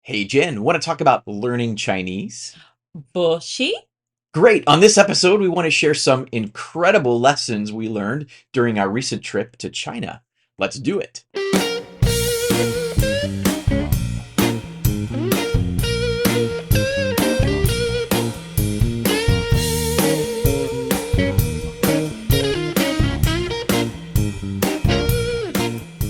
Hey Jen, want to talk about learning Chinese? Bushy? Great. On this episode, we want to share some incredible lessons we learned during our recent trip to China. Let's do it.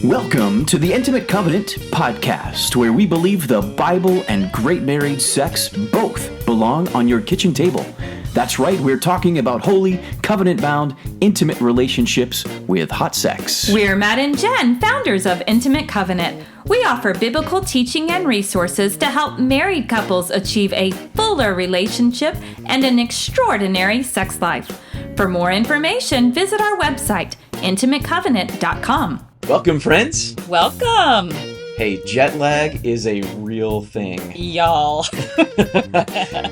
Welcome to the Intimate Covenant podcast, where we believe the Bible and great married sex both belong on your kitchen table. That's right, we're talking about holy, covenant-bound, intimate relationships with hot sex. We're Matt and Jenn, founders of Intimate Covenant. We offer biblical teaching and resources to help married couples achieve a fuller relationship and an extraordinary sex life. For more information, visit our website, intimatecovenant.com. Welcome, friends. Welcome, Hey, jet lag is a real thing. y'all.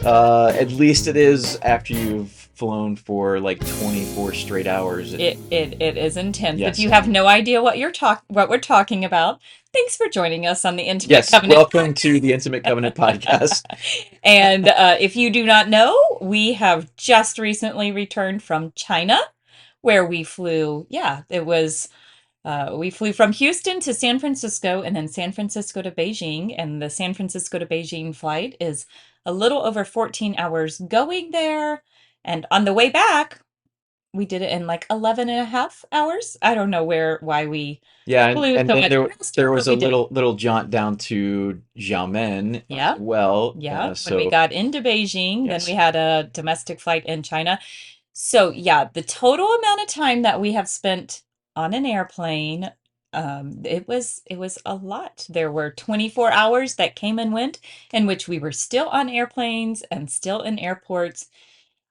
At least it is after you've flown for like 24 straight hours. It is intense. Yes. If you have no idea what we're talking about, thanks for joining us on the Intimate Yes, Covenant. welcome to the Intimate Covenant podcast. And if you do not know, we have just recently returned from China, where we flew. We flew from Houston to San Francisco and then San Francisco to Beijing. And the San Francisco to Beijing flight is a little over 14 hours going there. And on the way back, we did it in like 11 and a half hours. I don't know why we Yeah, flew and so then much there faster, was but a we did. little jaunt down to Xiamen as Yeah. well. Yeah, when we So got into Beijing, then yes. we had a domestic flight in China. So yeah, the total amount of time that we have spent on an airplane, it was a lot. There were 24 hours that came and went in which we were still on airplanes and still in airports.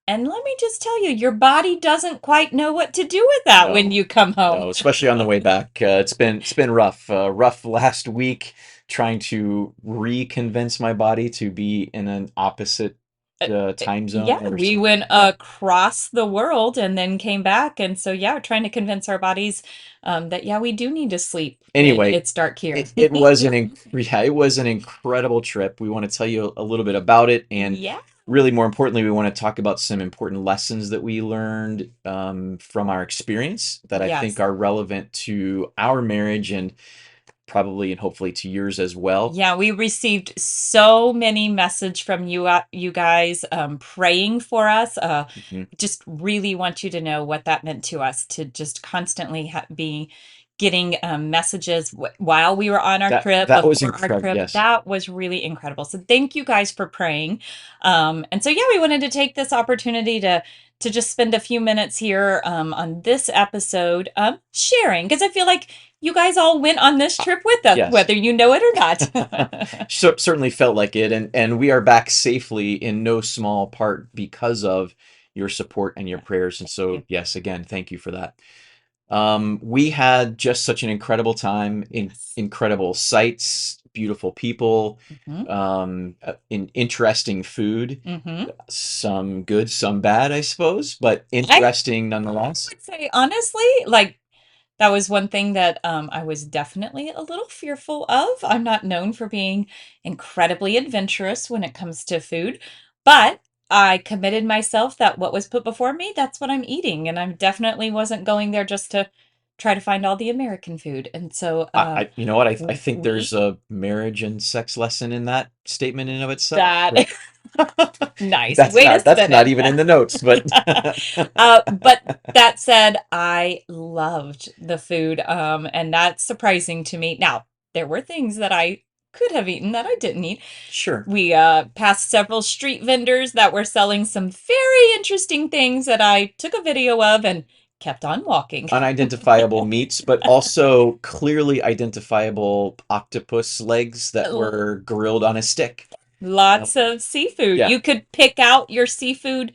And let me just tell you, your body doesn't quite know what to do with that when No, you come home. no, especially on the way back. It's been rough. Rough last week trying to reconvince my body to be in an opposite Uh, time zone Yeah, or we some. went Yeah. across the world and then came back. And so, yeah, trying to convince our bodies that, yeah, we do need to sleep when Anyway, it's dark here. it was yeah, it was an incredible trip. We want to tell you a little bit about it, and Yeah. really more importantly, we want to talk about some important lessons that we learned from our experience that I think Yes. are relevant to our marriage and probably and hopefully to yours as well. Yeah, we received so many message from you guys praying for us. Mhm. Just really want you to know what that meant to us to just constantly be getting messages while we were on our trip, That was before our incredible. trip. Yes. That was really incredible. So thank you guys for praying. And so yeah, we wanted to take this opportunity to just spend a few minutes here on this episode sharing, because I feel like you guys all went on this trip with us, Yes. whether you know it or not. Certainly felt like it, and we are back safely in no small part because of your support and your prayers. And Thank so, you. yes, again, thank you for that. We had just such an incredible time, Yes. incredible sights, beautiful people, Hmm. in interesting food, Hmm. some good, some bad, I suppose, but I interesting nonetheless. would say honestly, like that was one thing that I was definitely a little fearful of. I'm not known for being incredibly adventurous when it comes to food, but I committed myself that what was put before me, that's what I'm eating. And I definitely wasn't going there just to try to find all the American food. And so You know what? I think there's we a marriage and sex lesson in that statement in and of itself. that But nice way to that's spin not it. even in the notes, but But that said, I loved the food, and that's surprising to me. Now, there were things that I could have eaten that I didn't eat. sure. We passed several street vendors that were selling some very interesting things that I took a video of and kept on walking. Unidentifiable meats, but also clearly identifiable octopus legs that L- were grilled on a stick. Lots of seafood. Yeah, You could pick out your seafood,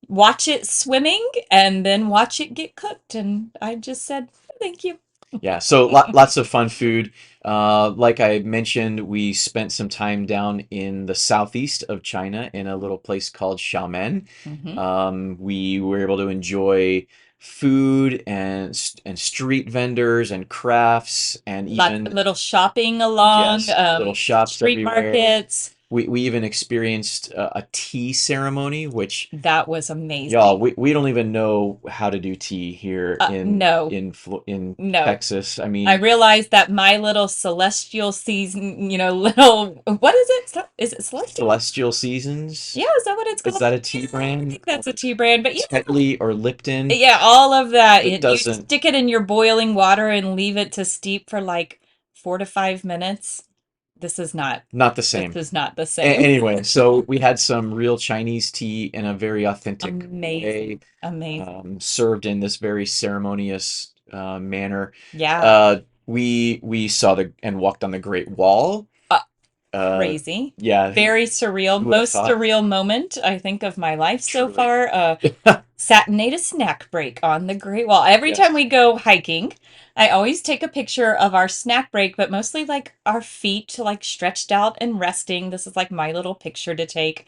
watch it swimming, and then watch it get cooked. And I just said, thank you. yeah. So lots of fun food. Like I mentioned, we spent some time down in the southeast of China in a little place called Xiamen. Hmm. We were able to enjoy food and street vendors and crafts and Lots even of little shopping along, yes, little shops street everywhere. markets. We even experienced a tea ceremony, which That was amazing. y'all, we don't even know how to do tea here No, in no. Texas. I I mean, realized that my little celestial season, little, what is it? Is it celestial? Celestial Seasons, Yeah, is that what it's is called? that a Yeah, tea I brand? think that's a tea brand. But Tetley or Lipton? yeah, all of that. It You doesn't, stick it in your boiling water and leave it to steep for like 4 to 5 minutes. This is not, not the this same. is not the same. Anyway, so we had some real Chinese tea in a very authentic way, Amazing. Amazing. served in this very ceremonious manner. Yeah. We saw the and walked on the Great Wall. Uh, Uh, Crazy. yeah, Very surreal. who would have Most thought? surreal moment, I think, of my life so Truly. far. Sat and ate a snack break on the Great Wall. Every time Yes. we go hiking, I always take a picture of our snack break, but mostly like our feet like stretched out and resting. This is like my little picture to take.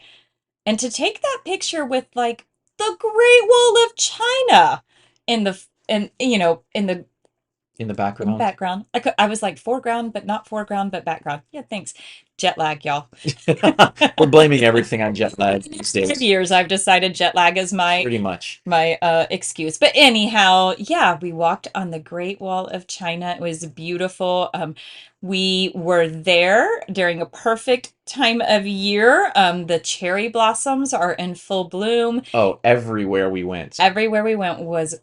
And to take that picture with like the Great Wall of China in the In the in the background. background. I was like foreground, but not foreground, but background. Yeah, thanks. Jet lag, y'all. We're blaming everything on jet lag these 5 days, years I've decided jet lag is my pretty much. my excuse. But anyhow, yeah, we walked on the Great Wall of China. It was beautiful. We were there during a perfect time of year. The cherry blossoms are in full bloom. Oh, everywhere we went. Everywhere we went was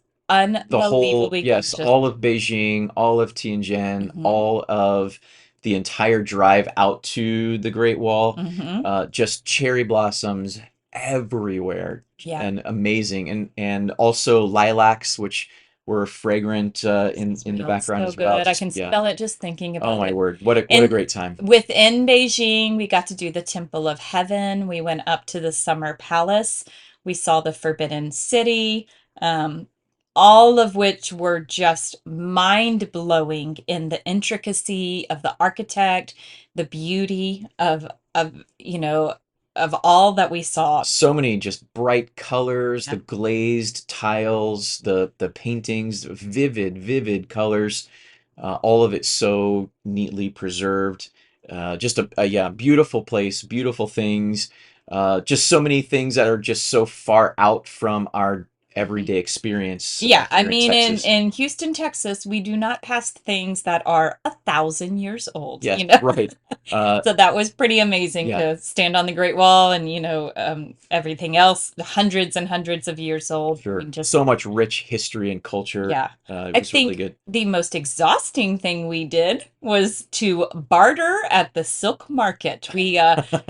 The whole, unbelievably yes, gorgeous. all of Beijing, all of Tianjin, Hmm. all of the entire drive out to the Great Wall, Hmm. just cherry blossoms everywhere Yeah. and amazing. And also lilacs, which were fragrant in the Smells background so as well. good. I Just can yeah. smell it just thinking Oh about my it. word. What a And great time. within Beijing, we got to do the Temple of Heaven. We went up to the Summer Palace. We saw the Forbidden City, um, all of which were just mind-blowing in the intricacy of the architect, the beauty of all that we saw. So many just bright colors, the Yeah. glazed tiles, the paintings, vivid colors, all of it so neatly preserved. Just a yeah, beautiful place, beautiful things. Just so many things that are just so far out from our Mhm. everyday experience Yeah, I here in mean, in Texas. in Houston, Texas, we do not pass things that are 1,000 years old, Yes, you know? right. Uh, So that was pretty amazing yeah, to stand on the Great Wall and, everything else, hundreds and hundreds of years old. I sure. mean, just, So much rich history and culture. yeah. It I was really think good. the most exhausting thing we did was to barter at the silk market. We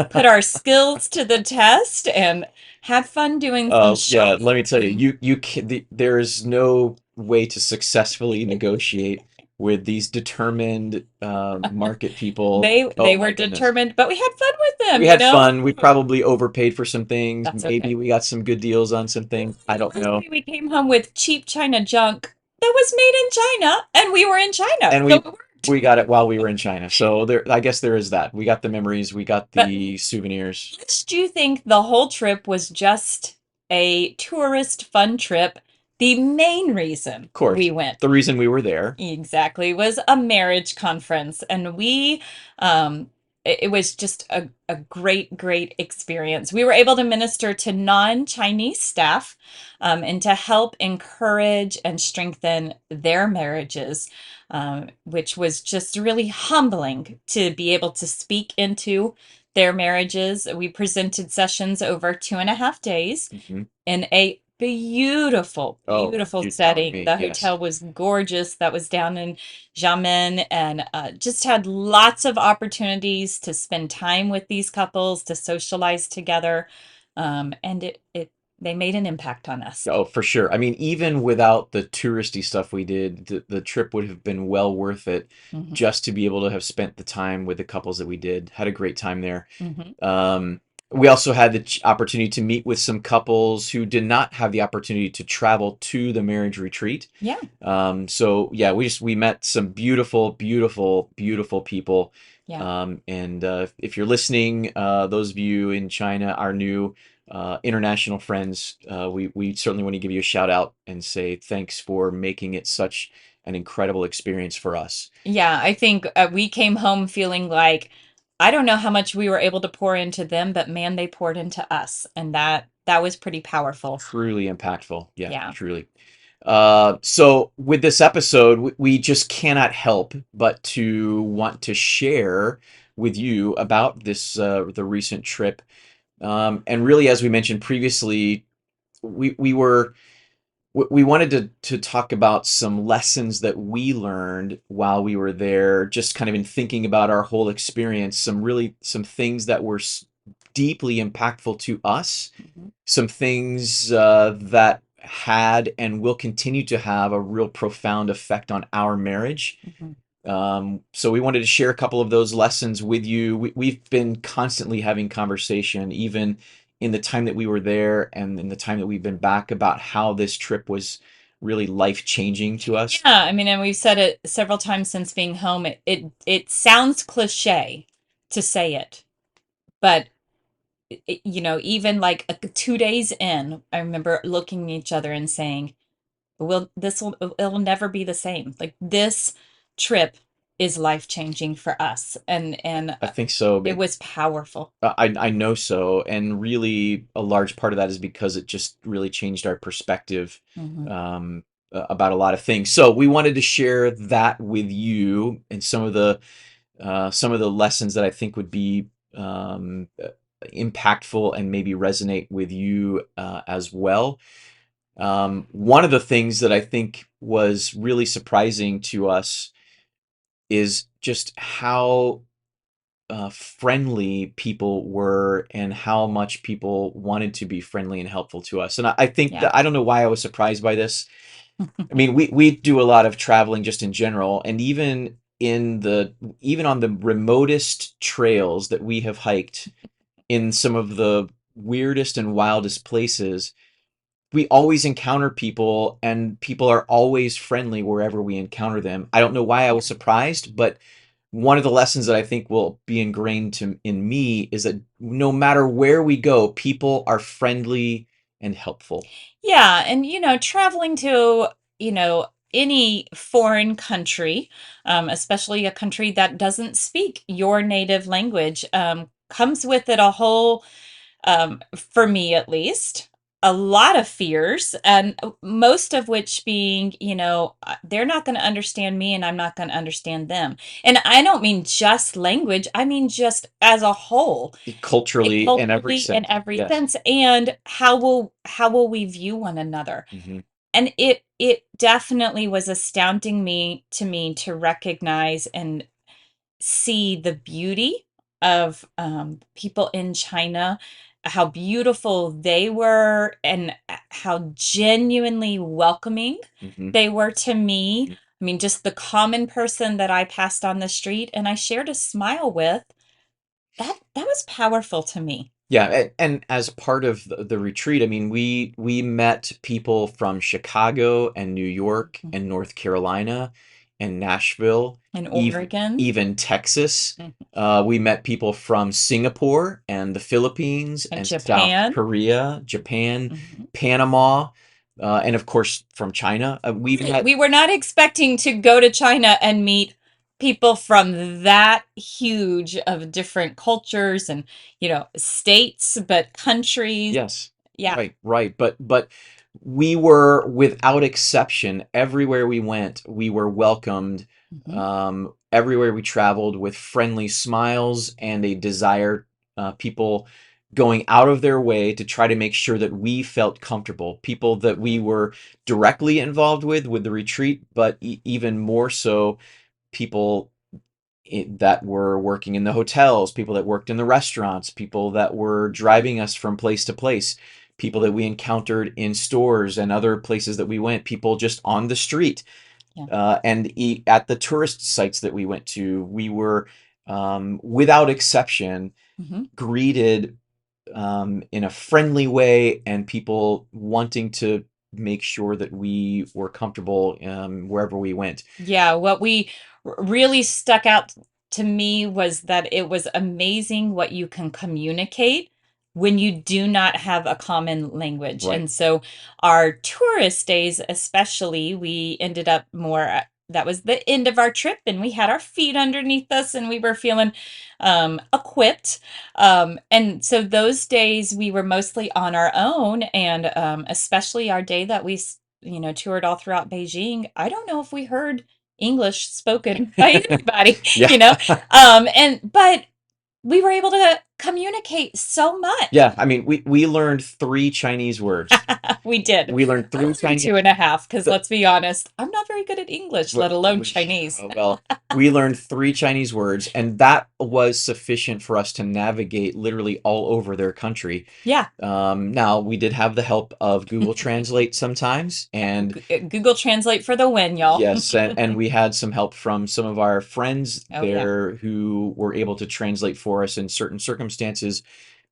put our skills to the test and had fun doing some Oh, yeah, let me tell you, shopping. there is no way to successfully negotiate with these determined market people. They Oh were my goodness. determined, but we had fun with them, We you had know? fun. We probably overpaid for some things. That's okay. Maybe we got some good deals on some things. I don't know. Mostly we came home with cheap China junk that was made in China, and we were in China, And so it worked. we got it while we were in China. So there, I guess there is that. We got the memories, we got But the souvenirs. lest you think the whole trip was just a tourist fun trip, the main reason Of course, we went the reason we were there. exactly was a marriage conference, and it was just a great experience. We were able to minister to non-Chinese staff, and to help encourage and strengthen their marriages, which was just really humbling to be able to speak into their marriages. We presented sessions over 2.5 days Mhm. in a beautiful, Oh, beautiful you're telling setting. me. The Yes. hotel was gorgeous. That was down in Xiamen, and just had lots of opportunities to spend time with these couples, to socialize together, and it they made an impact on us. Oh, for sure. I mean, even without the touristy stuff we did, the trip would have been well worth it Hmm. just to be able to have spent the time with the couples that we did. Had a great time there. Hmm. Um, we also had the opportunity to meet with some couples who did not have the opportunity to travel to the marriage retreat. Yeah, So yeah, we met some beautiful people. yeah. And if you're listening, those of you in China, our new international friends, we certainly want to give you a shout out and say thanks for making it such an incredible experience for us. Yeah, I think we came home feeling like I don't know how much we were able to pour into them, but man, they poured into us, and that was pretty powerful. Truly impactful. Yeah, Yeah. truly. So with this episode, we just cannot help but to want to share with you about this the recent trip. And really, as we mentioned previously, we were we wanted to talk about some lessons that we learned while we were there, just kind of in thinking about our whole experience, some things that were deeply impactful to us, Mhm. some things that had and will continue to have a real profound effect on our marriage. Mhm. So we wanted to share a couple of those lessons with you. We've been constantly having conversation, even in the time that we were there and in the time that we've been back, about how this trip was really life changing to us. Yeah, I mean, and we've said it several times since being home. It sounds cliche to say it, but even like 2 days in, I remember looking at each other and saying, it'll never be the same. Like this trip is life changing for us, and I think so. it was powerful. I know so, and really a large part of that is because it just really changed our perspective Hmm. about a lot of things. So we wanted to share that with you and some of the lessons that I think would be impactful and maybe resonate with you as well. One of the things that I think was really surprising to us is just how friendly people were and how much people wanted to be friendly and helpful to us. And I think Yeah. that I don't know why I was surprised by this. I mean, we do a lot of traveling just in general, and even on the remotest trails that we have hiked in some of the weirdest and wildest places, we always encounter people, and people are always friendly wherever we encounter them. I don't know why I Yeah. was surprised, but one of the lessons that I think will be ingrained in me is that no matter where we go, people are friendly and helpful. Yeah, and traveling to, any foreign country, especially a country that doesn't speak your native language, comes with it a whole, for me at least, a lot of fears, and most of which being, they're not going to understand me and I'm not going to understand them. And I don't mean just language, I mean just as a whole, Culturally, in every culturally in sense. every Yes. sense, and how will we view one another. Hmm. And it definitely was astounding me to me to recognize and see the beauty of people in China, how beautiful they were, and how genuinely welcoming Hmm. they were to me. I mean, just the common person that I passed on the street and I shared a smile with, that was powerful to me. Yeah, and as part of the retreat, I mean, we met people from Chicago and New York Mhm. and North Carolina and Nashville, In even Oregon even Texas. mhm, We met people from Singapore and the Philippines and and South Japan. Korea, Japan, Mhm. Panama, and of course from China. We Right. met, We were not expecting to go to China and meet people from that huge of different cultures and, states, but countries. yes, Yeah. right, right. But we were, without exception, everywhere we went, we were welcomed. Hmm. Everywhere we traveled, with friendly smiles and a desire, people going out of their way to try to make sure that we felt comfortable. People that we were directly involved with the retreat, but even more so, people that were working in the hotels, people that worked in the restaurants, people that were driving us from place to place, people that we encountered in stores and other places that we went, people just on the street, Yeah. and at the tourist sites that we went to. We were, without exception, Hmm. greeted in a friendly way, and people wanting to make sure that we were comfortable wherever we went. Yeah. What we really stuck out to me was that it was amazing what you can communicate when you do not have a common language. Right. And so our tourist days, especially, we ended up more, that was the end of our trip, and we had our feet underneath us and we were feeling equipped. And so those days we were mostly on our own, and especially our day that we, toured all throughout Beijing. I don't know if we heard English spoken by anybody, Yeah. but we were able to communicate so much. Yeah, I mean, we learned 3 Chinese words. We did. We learned 3 Chinese. 2.5, because The let's be honest, I'm not very good at English, let alone Chinese. Well, we learned 3 Chinese words, and that was sufficient for us to navigate literally all over their country. Yeah. Now, we did have the help of Google Translate sometimes, and Google Translate for the win, y'all. yes, and we had some help from some of our friends Oh, yeah. there who were able to translate for us in certain circumstances.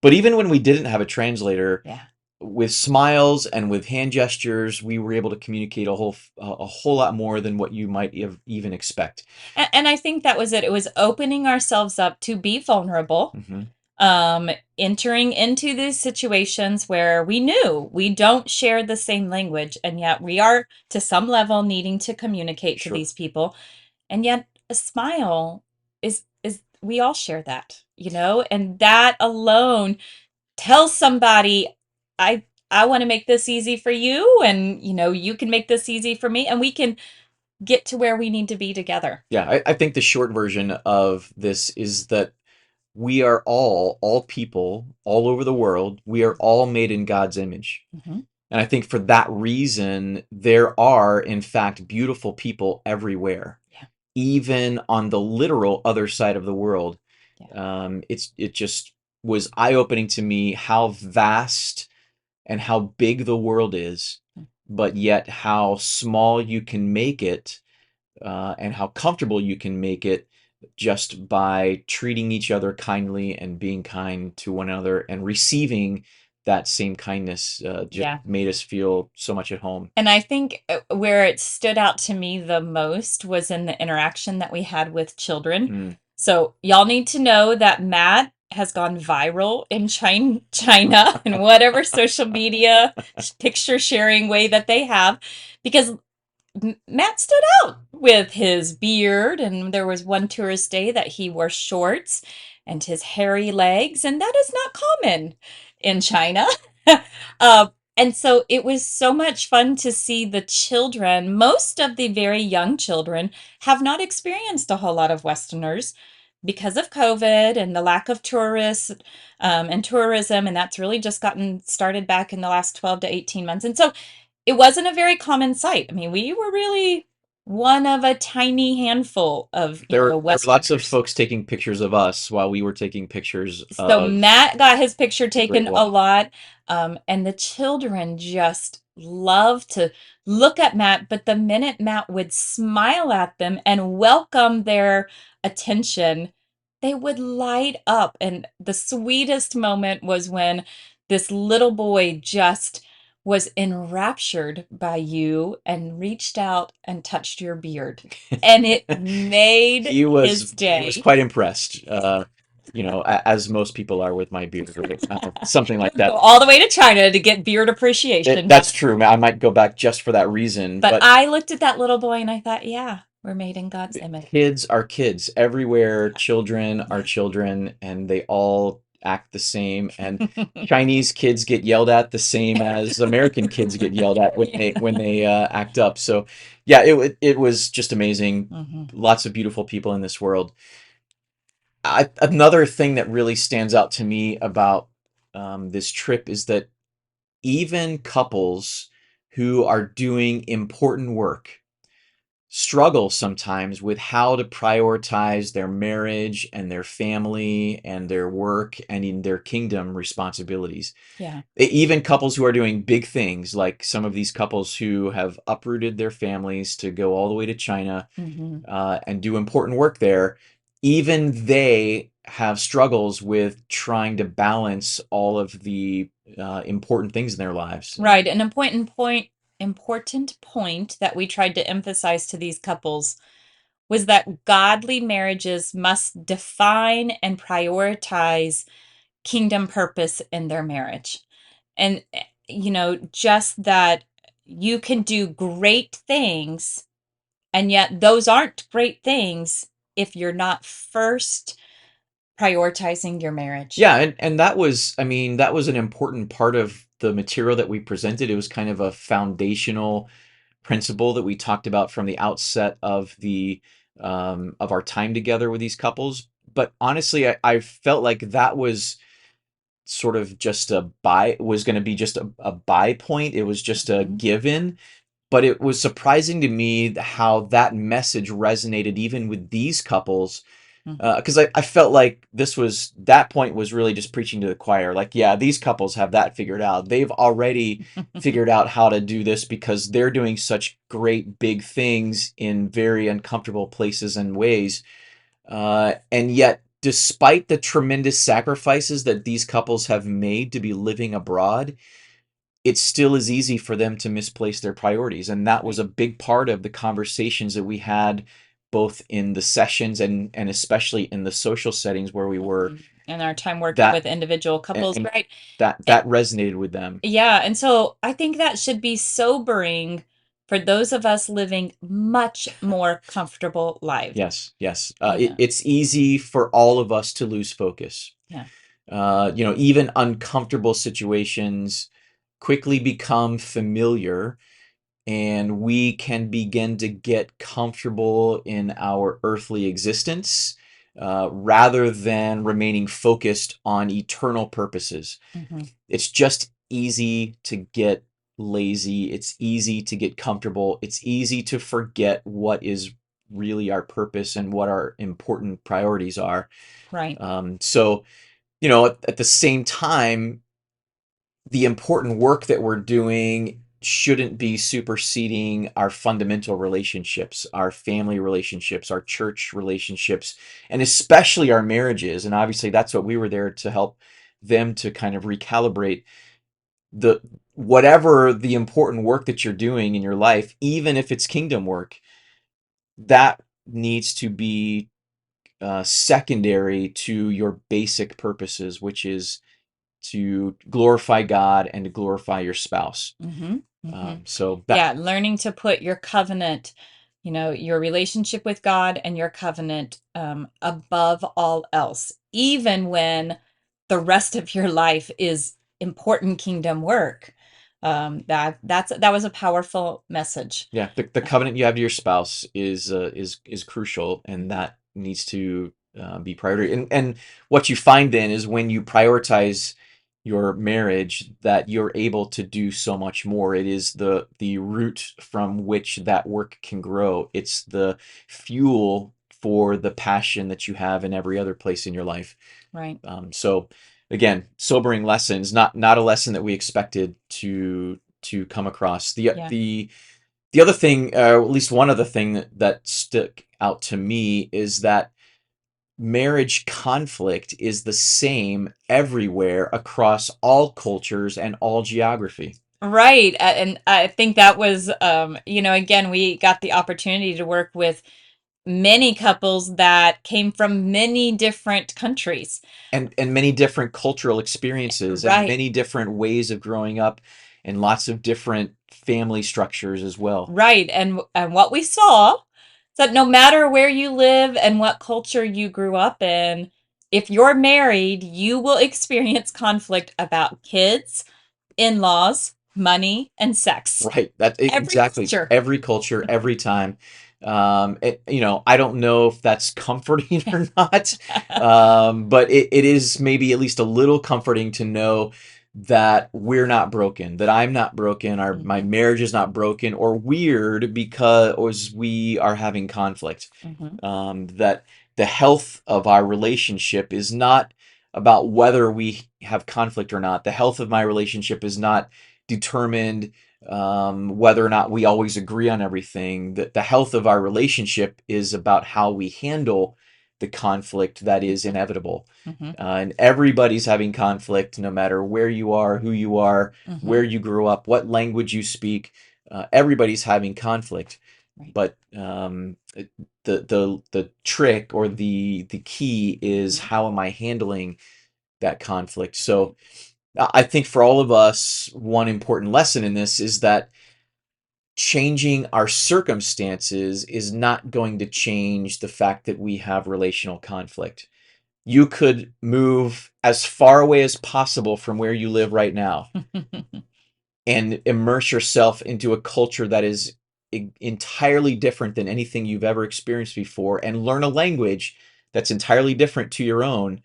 But even when we didn't have a translator, Yeah. with smiles and with hand gestures, we were able to communicate a whole lot more than what you might even expect. And I think that was it. It was opening ourselves up to be vulnerable, entering into these situations where we knew we don't share the same language, and yet we are to some level needing to communicate to Sure. these people. And yet a smile is we all share that, and that alone tells somebody, I want to make this easy for you, and you can make this easy for me, and we can get to where we need to be together. Yeah, I think the short version of this is that we are all people all over the world. We are all made in God's image. Mm-hmm. And I think for that reason, there are, in fact, beautiful people everywhere, even on the literal other side of the world. Yeah. It just was eye-opening to me how vast and how big the world is, but yet how small you can make it, and how comfortable you can make it just by treating each other kindly and being kind to one another and receiving that same kindness. Just made us feel so much at home. And I think where it stood out to me the most was in the interaction that we had with children. So y'all need to know that Matt has gone viral in China and whatever social media picture sharing way that they have, because Matt stood out with his beard, and there was one tourist day that he wore shorts and his hairy legs, and that is not common in China. And so it was so much fun to see the children. Most of the very young children have not experienced a whole lot of Westerners because of COVID and the lack of tourists and tourism, and that's really just gotten started back in the last 12 to 18 months. And so it wasn't a very common sight. I mean, we were really one of a tiny handful of, There were lots of Westerners. folks taking pictures of us while we were taking pictures So of Matt got his picture the Great taken a Wall. lot, and the children just loved to look at Matt. But the minute Matt would smile at them and welcome their attention, they would light up. And the sweetest moment was when this little boy just was enraptured by you and reached out and touched your beard, and it made He his was day. quite impressed. As most people are with my beard, something like that. Go all the way to China to get beard appreciation. That's true. I might go back just for that reason. But I looked at that little boy and I thought, yeah, we're made in God's image. Kids are kids everywhere. Children are children, and they all act the same. And Chinese kids get yelled at the same as American kids get yelled at when they act up. So, yeah, it was just amazing. Lots of beautiful people in this world. Another thing that really stands out to me about this trip is that even couples who are doing important work struggle sometimes with how to prioritize their marriage and their family and their work and in their kingdom responsibilities. Yeah. Even couples who are doing big things, like some of these couples who have uprooted their families to go all the way to China and do important work there, even they have struggles with trying to balance all of the important things in their lives. Right. An important point that we tried to emphasize to these couples was that godly marriages must define and prioritize kingdom purpose in their marriage. And, just that you can do great things, and yet those aren't great things if you're not first prioritizing your marriage. Yeah, and that was, I mean, that was an important part of the material that we presented. It was kind of a foundational principle that we talked about from the outset of our time together with these couples. But honestly, I felt like that was sort of just was going to be just a buy point. It was just a Mhm, given. But it was surprising to me how that message resonated even with these couples, mhm. because I felt like that point was really just preaching to the choir. Like, yeah, these couples have that figured out. They've already figured out how to do this because they're doing such great big things in very uncomfortable places and ways. And yet, despite the tremendous sacrifices that these couples have made to be living abroad, it still is easy for them to misplace their priorities. And that was Right. a big part of the conversations that we had both in the sessions and especially in the social settings where we were, And our time working that with individual and, couples, and right? that resonated with them. Yeah, and so I think that should be sobering for those of us living much more comfortable lives. Yes, yes. Yeah, It's easy for all of us to lose focus. yeah. Even uncomfortable situations quickly become familiar, and we can begin to get comfortable in our earthly existence rather than remaining focused on eternal purposes. Hmm. It's just easy to get lazy. It's easy to get comfortable. It's easy to forget what is really our purpose and what our important priorities are. Right. So, at the same time, the important work that we're doing shouldn't be superseding our fundamental relationships, our family relationships, our church relationships, and especially our marriages. And obviously, that's what we were there to help them to kind of recalibrate the whatever the important work that you're doing in your life, even if it's kingdom work, that needs to be secondary to your basic purposes, which is to glorify God and to glorify your spouse. Hmm. Hmm. So that, Yeah, learning to put your covenant, your relationship with God and your covenant above all else, even when the rest of your life is important kingdom work. That was a powerful message. yeah, the covenant you have to your spouse is crucial, and Mhm. that needs to be priority. And what you find then is when you prioritize your marriage, that you're able to do so much more. It is the root from which that work can grow. It's the fuel for the passion that you have in every other place in your life. Right. So again, sobering lessons, not a lesson that we expected to come across. Yeah. The other thing, at least one other thing that stuck out to me is that marriage conflict is the same everywhere across all cultures and all geography. Right. And I think that was, again, we got the opportunity to work with many couples that came from many different countries. And many different cultural experiences and Right. many different ways of growing up and lots of different family structures as well. Right. And what we saw is that no matter where you live and what culture you grew up in, if you're married, you will experience conflict about kids, in-laws, money, and sex. Right. Every Exactly. culture. Every culture, every time. I don't know if that's comforting or not, but it is maybe at least a little comforting to know that we're not broken, that I'm not broken, my Mhm, marriage is not broken or weird because we are having conflict. mhm, That the health of our relationship is not about whether we have conflict or not. The health of my relationship is not determined whether or not we always agree on everything. The health of our relationship is about how we handle the conflict that is inevitable. mhm, And everybody's having conflict, no matter where you are, who you are, mhm. where you grew up, what language you speak. Everybody's having conflict. Right. But the trick or the key is Mhm. how am I handling that conflict. So I think for all of us, one important lesson in this is that changing our circumstances is not going to change the fact that we have relational conflict. You could move as far away as possible from where you live right now and immerse yourself into a culture that is entirely different than anything you've ever experienced before, and learn a language that's entirely different to your own,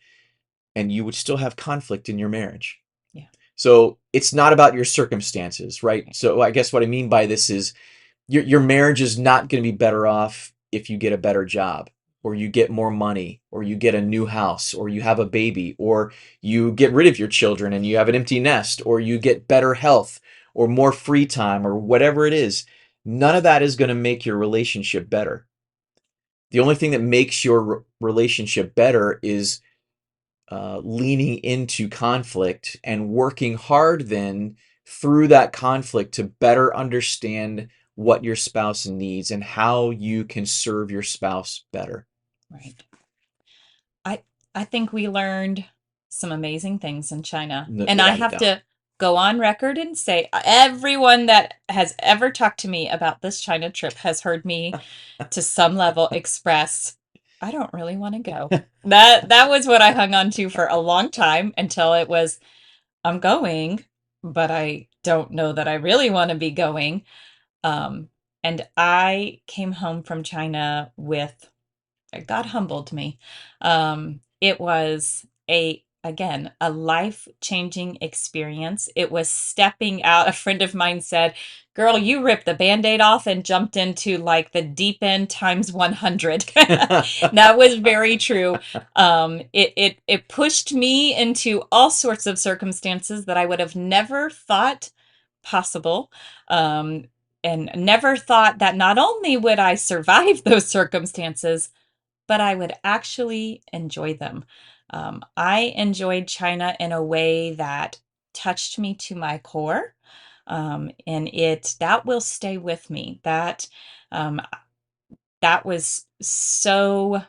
and you would still have conflict in your marriage. Yeah. So it's not about your circumstances, right? So I guess what I mean by this is your marriage is not going to be better off if you get a better job, or you get more money, or you get a new house, or you have a baby, or you get rid of your children and you have an empty nest, or you get better health or more free time, or whatever it is. None of that is going to make your relationship better. The only thing that makes your relationship better is leaning into conflict and working hard then through that conflict to better understand what your spouse needs and how you can serve your spouse better. Right. I I think we learned some amazing things in China. And I Without a have doubt. to go on record and say everyone that has ever talked to me about this China trip has heard me to some level express I don't really want to go. That was what I hung on to for a long time until it was I'm going, but I don't know that I really want to be going. Um, and I came home from China with God humbled me. It was again, a life-changing experience. It was stepping out. A friend of mine said, "Girl, you ripped the Band-Aid off and jumped into like the deep end times 100." That was very true. It pushed me into all sorts of circumstances that I would have never thought possible. Um, and never thought that not only would I survive those circumstances, but I would actually enjoy them. I enjoyed China in a way that touched me to my core. And that will stay with me. Um, that was so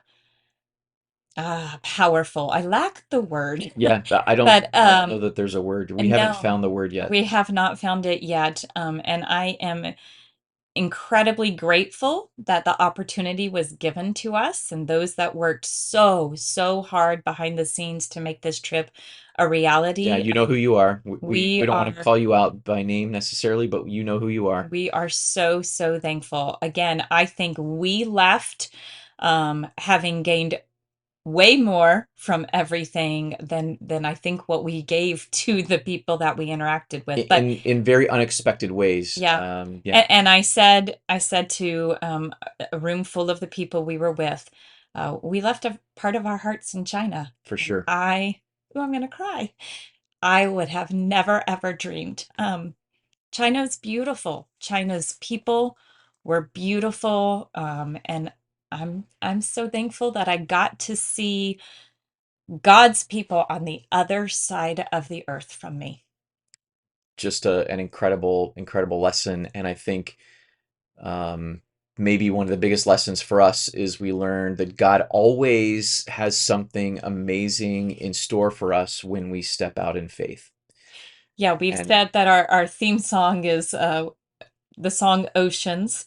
powerful. I lack the word, Yeah, but I don't know that there's a word. We haven't no, found the word yet. we have not found it yet. And I am incredibly grateful that the opportunity was given to us and those that worked so hard behind the scenes to make this trip a Yeah, reality. you know who you are. We We don't want to are call you out by name necessarily, but you know who you are. we are so thankful. Again, I think we left having gained way more from everything than I think what we gave to the people that we interacted with. But In very unexpected ways. yeah. Yeah, And I said to a room full of the people we were with, we left a part of our hearts in China. for And sure. I'm going to cry. I would have never ever dreamed. China's beautiful. China's people were beautiful. And I'm so thankful that I got to see God's people on the other side of the earth from me. Just an incredible lesson. And I think um, maybe one of the biggest lessons for us is we learned that God always has something amazing in store for us when we step out in faith. Yeah, we've And said that our theme song is the song Oceans.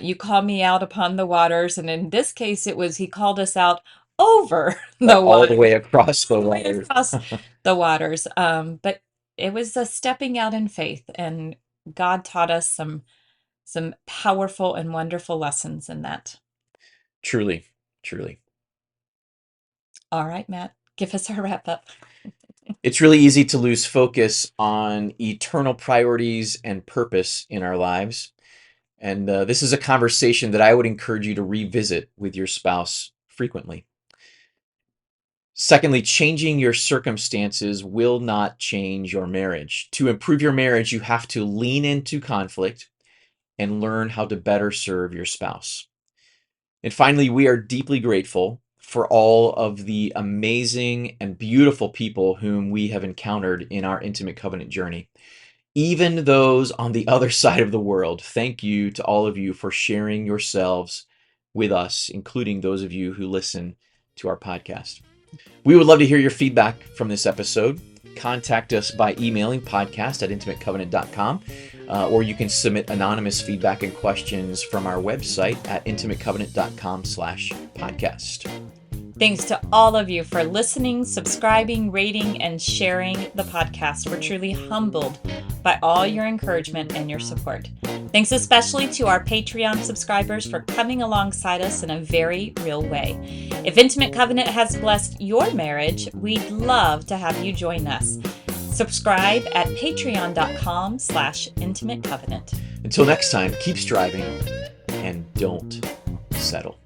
You call me out upon the waters. And in this case, it was He called us out over the all the waters, way across the all the way water. across the waters. But it was a stepping out in faith, and God taught us some powerful and wonderful lessons in that. Truly, truly. All right, Matt, give us our wrap up. It's really easy to lose focus on eternal priorities and purpose in our lives. And this is a conversation that I would encourage you to revisit with your spouse frequently. Secondly, changing your circumstances will not change your marriage. To improve your marriage, you have to lean into conflict and learn how to better serve your spouse. And finally, we are deeply grateful for all of the amazing and beautiful people whom we have encountered in our intimate covenant journey. Even those on the other side of the world, thank you to all of you for sharing yourselves with us, including those of you who listen to our podcast. We would love to hear your feedback from this episode. Contact us by emailing podcast@intimatecovenant.com, or you can submit anonymous feedback and questions from our website at intimatecovenant.com/podcast. Thanks to all of you for listening, subscribing, rating, and sharing the podcast. We're truly humbled by all your encouragement and your support. Thanks especially to our Patreon subscribers for coming alongside us in a very real way. If Intimate Covenant has blessed your marriage, we'd love to have you join us. Subscribe at patreon.com/intimatecovenant. Until next time, keep striving and don't settle.